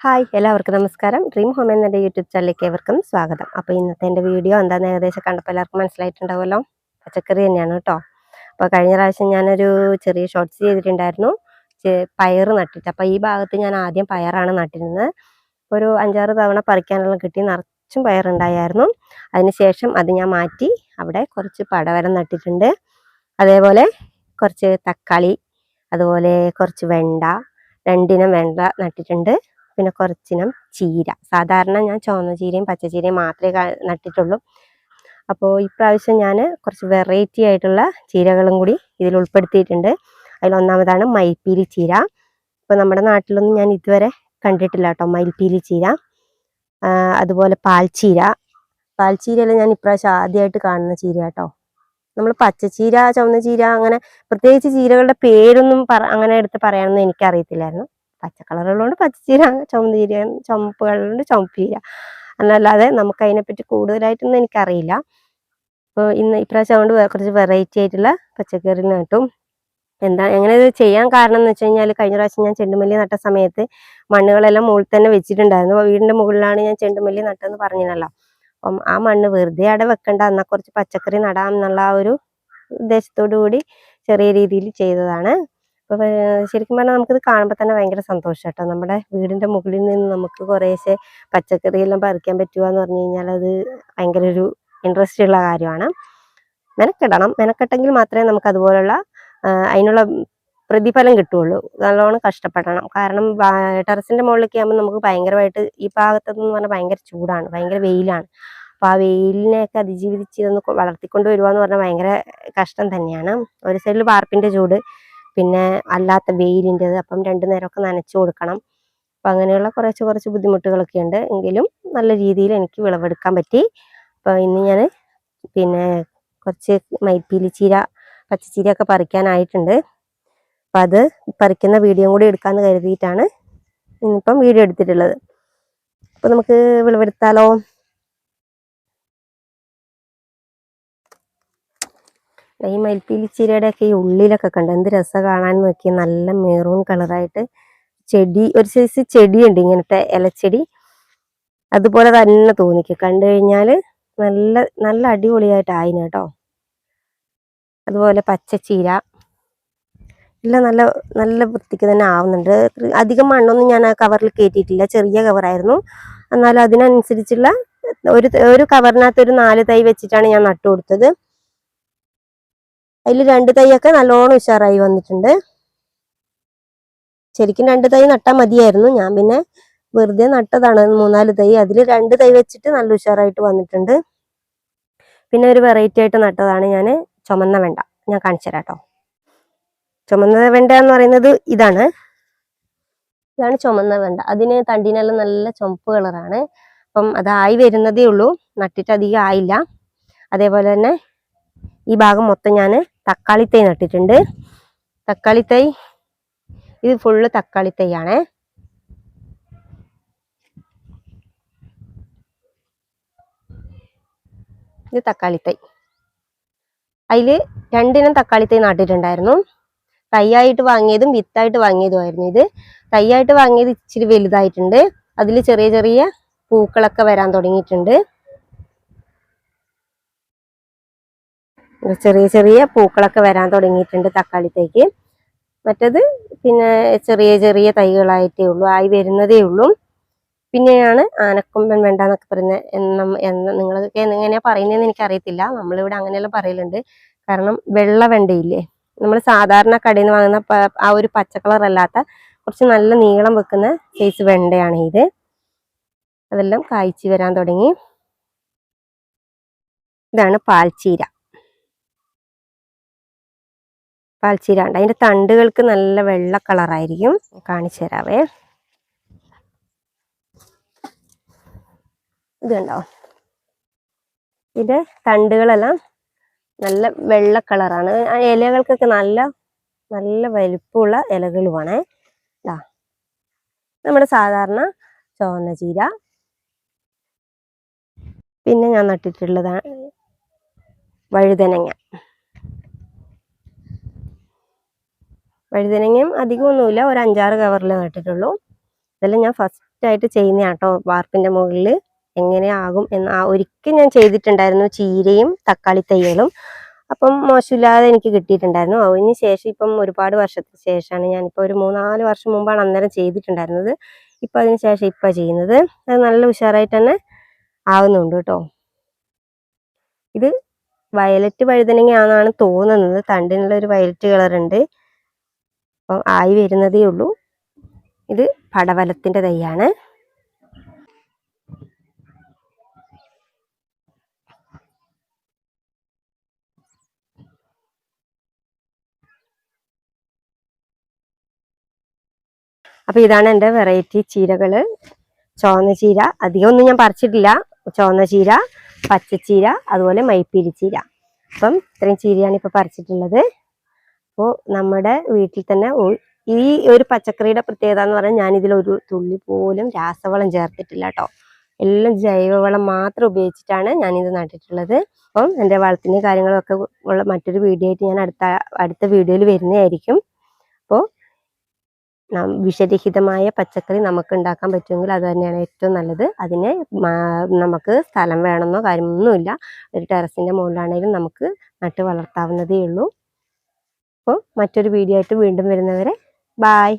Hi എല്ലാവർക്കും നമസ്കാരം. Dream home എന്ന യൂട്യൂബ് ചാനലിലേക്ക് ഏവർക്കും സ്വാഗതം. അപ്പോൾ ഇന്നത്തെ എൻ്റെ വീഡിയോ എന്താണെന്ന് ഏകദേശം കണ്ടപ്പോൾ എല്ലാവർക്കും മനസ്സിലായിട്ടുണ്ടാവുമല്ലോ. പച്ചക്കറി തന്നെയാണ് കേട്ടോ. അപ്പോൾ കഴിഞ്ഞ പ്രാവശ്യം ഞാനൊരു ചെറിയ ഷോർട്സ് ചെയ്തിട്ടുണ്ടായിരുന്നു, പയർ നട്ടിട്ട്. അപ്പോൾ ഈ ഭാഗത്ത് ഞാൻ ആദ്യം പയറാണ് നട്ടിരുന്നത്. ഒരു 5-6 തവണ പറിക്കാനെല്ലാം കിട്ടി, നിറച്ചും പയറുണ്ടായിരുന്നു. അതിനുശേഷം അത് ഞാൻ മാറ്റി അവിടെ കുറച്ച് പടവലം നട്ടിട്ടുണ്ട്. അതേപോലെ കുറച്ച് തക്കാളി, അതുപോലെ കുറച്ച് വെണ്ട, 2 ഇനം വെണ്ട നട്ടിട്ടുണ്ട്. പിന്നെ കുറച്ചിനം ചീര. സാധാരണ ഞാൻ ചുവന്ന ചീരയും പച്ചച്ചീരയും മാത്രമേ നട്ടിട്ടുള്ളൂ. അപ്പോൾ ഇപ്രാവശ്യം ഞാൻ കുറച്ച് വെറൈറ്റി ആയിട്ടുള്ള ചീരകളും കൂടി ഇതിൽ ഉൾപ്പെടുത്തിയിട്ടുണ്ട്. അതിലൊന്നാമതാണ് മയിൽപ്പീലി ചീര. ഇപ്പോൾ നമ്മുടെ നാട്ടിലൊന്നും ഞാൻ ഇതുവരെ കണ്ടിട്ടില്ല കേട്ടോ മയിൽപ്പീലി ചീര. അതുപോലെ പാൽച്ചീരയെല്ലാം ഞാൻ ഇപ്രാവശ്യം ആദ്യമായിട്ട് കാണുന്ന ചീര കേട്ടോ. നമ്മൾ പച്ചച്ചീര, ചുവന്ന ചീര, അങ്ങനെ പ്രത്യേകിച്ച് ചീരകളുടെ പേരൊന്നും അങ്ങനെ എടുത്ത് പറയാനൊന്നും എനിക്കറിയത്തില്ലായിരുന്നു. പച്ച കളറുള്ളതുകൊണ്ട് പച്ചച്ചീര, ചുവന്ന ചീര, ചുമപ്പ് കളറുണ്ട് ചുമപ്പ് ചീര, എന്നല്ലാതെ നമുക്ക് അതിനെപ്പറ്റി കൂടുതലായിട്ടൊന്നും എനിക്കറിയില്ല. അപ്പോൾ ഇപ്രാവശ്യം കൊണ്ട് കുറച്ച് വെറൈറ്റി ആയിട്ടുള്ള പച്ചക്കറി നട്ടും. എങ്ങനെ ഇത് ചെയ്യാൻ കാരണം എന്ന് വെച്ച് കഴിഞ്ഞാൽ, കഴിഞ്ഞ പ്രാവശ്യം ഞാൻ ചെണ്ടുമല്ലി നട്ട സമയത്ത് മണ്ണുകളെല്ലാം മുകളിൽ തന്നെ വെച്ചിട്ടുണ്ടായിരുന്നു. വീടിൻ്റെ മുകളിലാണ് ഞാൻ ചെണ്ടുമല്ലി നട്ടതെന്ന് പറഞ്ഞിരുന്നല്ലോ. അപ്പം ആ മണ്ണ് വെറുതെ അവിടെ വെക്കണ്ട, എന്നാൽ കുറച്ച് പച്ചക്കറി നടാം എന്നുള്ള ആ ഒരു ഉദ്ദേശത്തോടു കൂടി ചെറിയ രീതിയിൽ ചെയ്തതാണ്. അപ്പോൾ ശരിക്കും പറഞ്ഞാൽ നമുക്കിത് കാണുമ്പോൾ തന്നെ ഭയങ്കര സന്തോഷം കേട്ടോ. നമ്മുടെ വീടിൻ്റെ മുകളിൽ നിന്ന് നമുക്ക് കുറേശ്ശെ പച്ചക്കറിയെല്ലാം പറിക്കാൻ പറ്റുക എന്ന് പറഞ്ഞു കഴിഞ്ഞാൽ അത് ഭയങ്കര ഒരു ഇൻട്രസ്റ്റ് ഉള്ള കാര്യമാണ്. മെനക്കെട്ടെങ്കിൽ മാത്രമേ നമുക്ക് അതുപോലുള്ള അതിനുള്ള പ്രതിഫലം കിട്ടുകയുള്ളൂ. നല്ലോണം കഷ്ടപ്പെടണം. കാരണം ടെറസിൻ്റെ മുകളിലേക്ക് ആകുമ്പോൾ നമുക്ക് ഭയങ്കരമായിട്ട് ഈ ഭാഗത്തെന്ന് പറഞ്ഞാൽ ഭയങ്കര ചൂടാണ്, ഭയങ്കര വെയിലാണ്. അപ്പോൾ ആ വെയിലിനെയൊക്കെ അതിജീവിച്ച് ഇതൊന്ന് വളർത്തിക്കൊണ്ട് വരിക എന്ന് പറഞ്ഞാൽ ഭയങ്കര കഷ്ടം തന്നെയാണ്. ഒരു സൈഡിൽ വാർപ്പിൻ്റെ ചൂട്, പിന്നെ അല്ലാത്ത വെയിലിൻ്റെത്, അപ്പം 2 നേരമൊക്കെ നനച്ചു കൊടുക്കണം. അപ്പം അങ്ങനെയുള്ള കുറച്ച് ബുദ്ധിമുട്ടുകളൊക്കെ ഉണ്ട്. എങ്കിലും നല്ല രീതിയിൽ എനിക്ക് വിളവെടുക്കാൻ പറ്റി. അപ്പോൾ ഇന്ന് ഞാൻ പിന്നെ കുറച്ച് മയിൽപ്പീലി ചീര, പച്ചച്ചീരയൊക്കെ പറിക്കാനായിട്ടുണ്ട്. അപ്പം അത് പറിക്കുന്ന വീഡിയോ കൂടി എടുക്കാമെന്ന് കരുതിയിട്ടാണ് ഇന്നിപ്പം വീഡിയോ എടുത്തിട്ടുള്ളത്. അപ്പോൾ നമുക്ക് വിളവെടുത്താലോ. ഈ മയിൽപ്പീലി ചീരയുടെയൊക്കെ ഈ ഉള്ളിലൊക്കെ കണ്ട് എന്ത് രസം കാണാൻ നോക്കി. നല്ല മെറൂൺ കളറായിട്ട് ചെടി, ഒരു സൈസ് ചെടിയുണ്ട് ഇങ്ങനത്തെ ഇലച്ചെടി, അതുപോലെ തന്നെ തോന്നിക്കും കണ്ടു കഴിഞ്ഞാൽ. നല്ല നല്ല അടിപൊളിയായിട്ടായിന് കേട്ടോ. അതുപോലെ പച്ചച്ചീര എല്ലാം നല്ല നല്ല വൃത്തിക്ക് തന്നെ ആവുന്നുണ്ട്. അധികം മണ്ണൊന്നും ഞാൻ ആ കവറിൽ കയറ്റിയിട്ടില്ല, ചെറിയ കവറായിരുന്നു. എന്നാലും അതിനനുസരിച്ചുള്ള ഒരു കവറിനകത്ത് ഒരു 4 തൈ വെച്ചിട്ടാണ് ഞാൻ നട്ടു കൊടുത്തത്. അതിൽ 2 തൈയൊക്കെ നല്ലോണം ഉഷാറായി വന്നിട്ടുണ്ട്. ശരിക്കും 2 തൈ നട്ടാൽ മതിയായിരുന്നു, ഞാൻ പിന്നെ വെറുതെ നട്ടതാണ് 3-4 തൈ. അതിൽ 2 തൈ വെച്ചിട്ട് നല്ല ഉഷാറായിട്ട് വന്നിട്ടുണ്ട്. പിന്നെ ഒരു വെറൈറ്റി ആയിട്ട് നട്ടതാണ് ഞാൻ ചുമന്ന വെണ്ട. ഞാൻ കാണിച്ചു തരാം കേട്ടോ. ചുമന്ന വെണ്ട എന്ന് പറയുന്നത് ഇതാണ് ചുമന്ന വെണ്ട. അതിന് തണ്ടിനെല്ലാം നല്ല ചുമപ്പ് കളറാണ്. അപ്പം അതായി വരുന്നതേ ഉള്ളൂ, നട്ടിട്ട് അധികം ആയില്ല. അതേപോലെ തന്നെ ഈ ഭാഗം മൊത്തം ഞാൻ തക്കാളി തൈ നട്ടിട്ടുണ്ട്. തക്കാളി തൈ, ഇത് ഫുള്ള് തക്കാളി തൈയാണേ. ഇത് തക്കാളി തൈ. അതിൽ 2 ഇനം തക്കാളി തൈ നട്ടിട്ടുണ്ടായിരുന്നു. തൈയായിട്ട് വാങ്ങിയതും വിത്തായിട്ട് വാങ്ങിയതുമായിരുന്നു. ഇത് തൈയായിട്ട് വാങ്ങിയത് ഇച്ചിരി വലുതായിട്ടുണ്ട്. അതിൽ ചെറിയ ചെറിയ പൂക്കളൊക്കെ വരാൻ തുടങ്ങിയിട്ടുണ്ട്. ചെറിയ ചെറിയ പൂക്കളൊക്കെ വരാൻ തുടങ്ങിയിട്ടുണ്ട് തക്കാളി തൈക്ക്. മറ്റത് പിന്നെ ചെറിയ ചെറിയ തൈകളായിട്ടേ ഉള്ളൂ, ആയി വരുന്നതേ ഉള്ളൂ. പിന്നെയാണ് ആനക്കൊമ്പൻ വെണ്ട എന്നൊക്കെ പറയുന്നത്. നിങ്ങളൊക്കെ എങ്ങനെയാ പറയുന്നതെന്ന് എനിക്കറിയത്തില്ല. നമ്മളിവിടെ അങ്ങനെയെല്ലാം പറയലുണ്ട്. കാരണം വെള്ള വെണ്ടയില്ലേ, നമ്മൾ സാധാരണ കടയിൽ നിന്ന് വാങ്ങുന്ന ആ ഒരു പച്ച കളർ അല്ലാത്ത കുറച്ച് നല്ല നീളം വെക്കുന്ന സൈസ് വെണ്ടയാണ് ഇത്. അതെല്ലാം കായ്ച്ചു വരാൻ തുടങ്ങി. ഇതാണ് പാൽച്ചീര. പാൽച്ചീര ഉണ്ട്, അതിൻ്റെ തണ്ടുകൾക്ക് നല്ല വെള്ള കളറായിരിക്കും. കാണിച്ചു തരാവേ. ഇത് കണ്ടോ, ഇത് തണ്ടുകളെല്ലാം നല്ല വെള്ള കളറാണ്. ആ ഇലകൾക്കൊക്കെ നല്ല നല്ല വലിപ്പമുള്ള ഇലകളുമാണ്. നമ്മുടെ സാധാരണ ചുവന്ന ചീര. പിന്നെ ഞാൻ നട്ടിട്ടുള്ളതാണ് വഴുതനങ്ങ. വഴുതനങ്ങയും അധികമൊന്നുമില്ല, ഒരു 5-6 കവറിൽ നട്ടിട്ടുള്ളൂ. ഇതെല്ലാം ഞാൻ ഫസ്റ്റ് ആയിട്ട് ചെയ്യുന്നതാണ് കേട്ടോ. വാർപ്പിൻ്റെ മുകളിൽ എങ്ങനെയാകും എന്ന് ഒരിക്കൽ ഞാൻ ചെയ്തിട്ടുണ്ടായിരുന്നു, ചീരയും തക്കാളി തൈകളും. അപ്പം മോശമില്ലാതെ എനിക്ക് കിട്ടിയിട്ടുണ്ടായിരുന്നു. അതിന് ശേഷം ഇപ്പം ഒരുപാട് വർഷത്തിന് ശേഷമാണ്, ഞാനിപ്പോൾ ഒരു 3-4 വർഷം മുമ്പാണ് അന്നേരം ചെയ്തിട്ടുണ്ടായിരുന്നത്. ഇപ്പം അതിന് ശേഷം ഇപ്പം ചെയ്യുന്നത്. അത് നല്ല ഉഷാറായിട്ട് തന്നെ ആവുന്നുണ്ട് കേട്ടോ. ഇത് വയലറ്റ് വഴുതനങ്ങയാണെന്നാണ് തോന്നുന്നത്. തണ്ടിനുള്ള ഒരു വയലറ്റ് കളറുണ്ട്. അപ്പം ആയി വരുന്നതേ ഉള്ളൂ. ഇത് പടവലത്തിൻ്റെ തൈയാണ്. അപ്പോൾ ഇതാണ് എൻ്റെ വെറൈറ്റി ചീരകൾ. ചുവന്ന ചീര അധികം ഒന്നും ഞാൻ പറിച്ചിട്ടില്ല. ചുവന്ന ചീര, പച്ചച്ചീര, അതുപോലെ മൈപ്പീരി ചീര. അപ്പം ഇത്രയും ചീരയാണ് ഇപ്പോൾ പറിച്ചിട്ടുള്ളത്. അപ്പോൾ നമ്മുടെ വീട്ടിൽ തന്നെ ഈ ഒരു പച്ചക്കറിയുടെ പ്രത്യേകത എന്ന് പറഞ്ഞാൽ ഞാനിതിലൊരു തുള്ളി പോലും രാസവളം ചേർത്തിട്ടില്ല കേട്ടോ. എല്ലാം ജൈവവളം മാത്രം ഉപയോഗിച്ചിട്ടാണ് ഞാനിത് നട്ടിട്ടുള്ളത്. അപ്പം എൻ്റെ വളത്തിൻ്റെ കാര്യങ്ങളൊക്കെ ഉള്ള മറ്റൊരു വീഡിയോ ആയിട്ട് ഞാൻ അടുത്ത വീഡിയോയിൽ വരുന്നതായിരിക്കും. അപ്പോൾ വിഷരഹിതമായ പച്ചക്കറി നമുക്ക് ഉണ്ടാക്കാൻ പറ്റുമെങ്കിൽ അത് തന്നെയാണ് ഏറ്റവും നല്ലത്. അതിന് നമുക്ക് സ്ഥലം വേണമെന്നോ കാര്യമൊന്നുമില്ല. ഒരു ടെറസിൻ്റെ മുകളിലാണെങ്കിലും നമുക്ക് നട്ട് വളർത്താവുന്നതേ ഉള്ളൂ. അപ്പോൾ മറ്റൊരു വീഡിയോ ആയിട്ട് വീണ്ടും വരുന്നവരെ ബായ്.